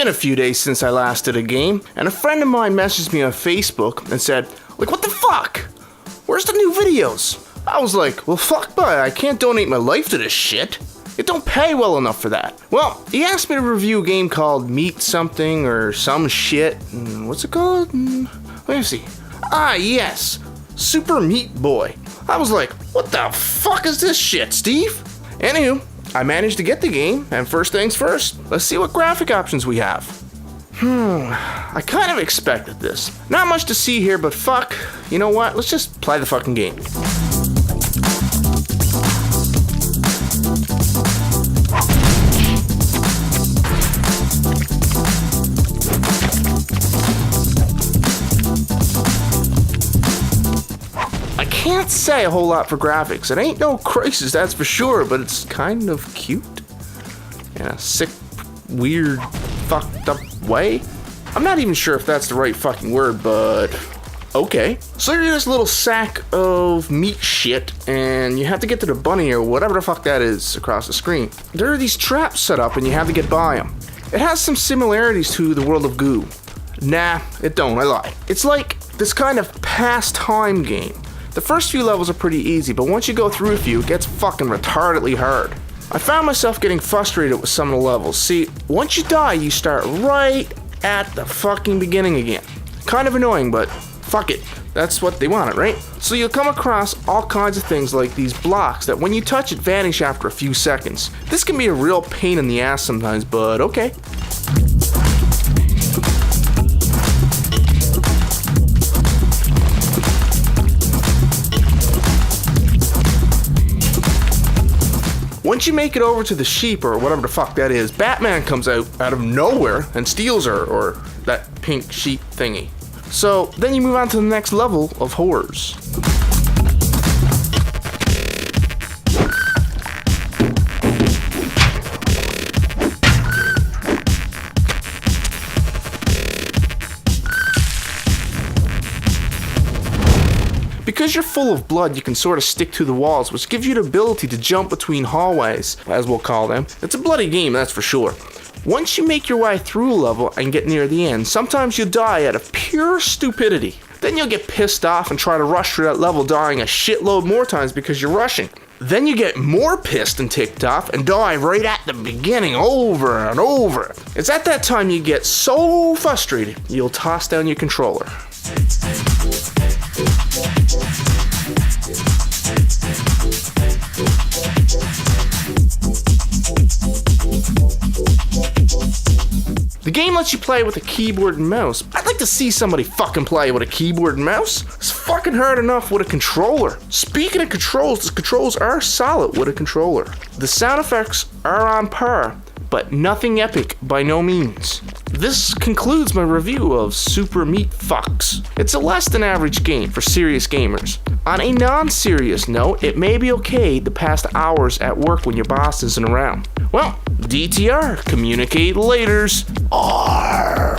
been a few days since I last did a game, and a friend of mine messaged me on Facebook and said, like, what the fuck? Where's the new videos? I was like, well, fuck, boy, I can't donate my life to this shit. It don't pay well enough for that. Well, he asked me to review a game called Meat Something or some shit. What's it called? Let me see. Ah, yes. Super Meat Boy. I was like, what the fuck is this shit, Steve? Anywho, I managed to get the game, and first things first, let's see what graphic options we have. I kind of expected this. Not much to see here, but fuck, you know what? Let's just play the fucking game. I can't say a whole lot for graphics. It ain't no crisis, that's for sure, but it's kind of cute. In a sick, weird, fucked up way. I'm not even sure if that's the right fucking word, but okay. So you're this little sack of meat shit, and you have to get to the bunny or whatever the fuck that is across the screen. There are these traps set up, and you have to get by them. It has some similarities to the world of Goo. Nah, it don't, I lie. It's like this kind of pastime game. The first few levels are pretty easy, but once you go through a few, it gets fucking retardedly hard. I found myself getting frustrated with some of the levels. See, once you die, you start right at the fucking beginning again. Kind of annoying, but fuck it. That's what they wanted, right? So you'll come across all kinds of things like these blocks that when you touch it vanish after a few seconds. This can be a real pain in the ass sometimes, but okay. Once you make it over to the sheep or whatever the fuck that is, Batman comes out of nowhere and steals her, or that pink sheep thingy. So then you move on to the next level of horrors. Because you're full of blood, you can sort of stick to the walls, which gives you the ability to jump between hallways, as we'll call them. It's a bloody game, that's for sure. Once you make your way through a level and get near the end, sometimes you'll die out of pure stupidity. Then you'll get pissed off and try to rush through that level, dying a shitload more times because you're rushing. Then you get more pissed and ticked off and die right at the beginning over and over. It's at that time you get so frustrated, you'll toss down your controller. The game lets you play with a keyboard and mouse. I'd like to see somebody fucking play with a keyboard and mouse. It's fucking hard enough with a controller. Speaking of controls, the controls are solid with a controller. The sound effects are on par, but nothing epic by no means. This concludes my review of Super Meat Fucks. It's a less than average game for serious gamers. On a non-serious note, it may be okay to pass the hours at work when your boss isn't around. Well, DTR, communicate laters. Arr.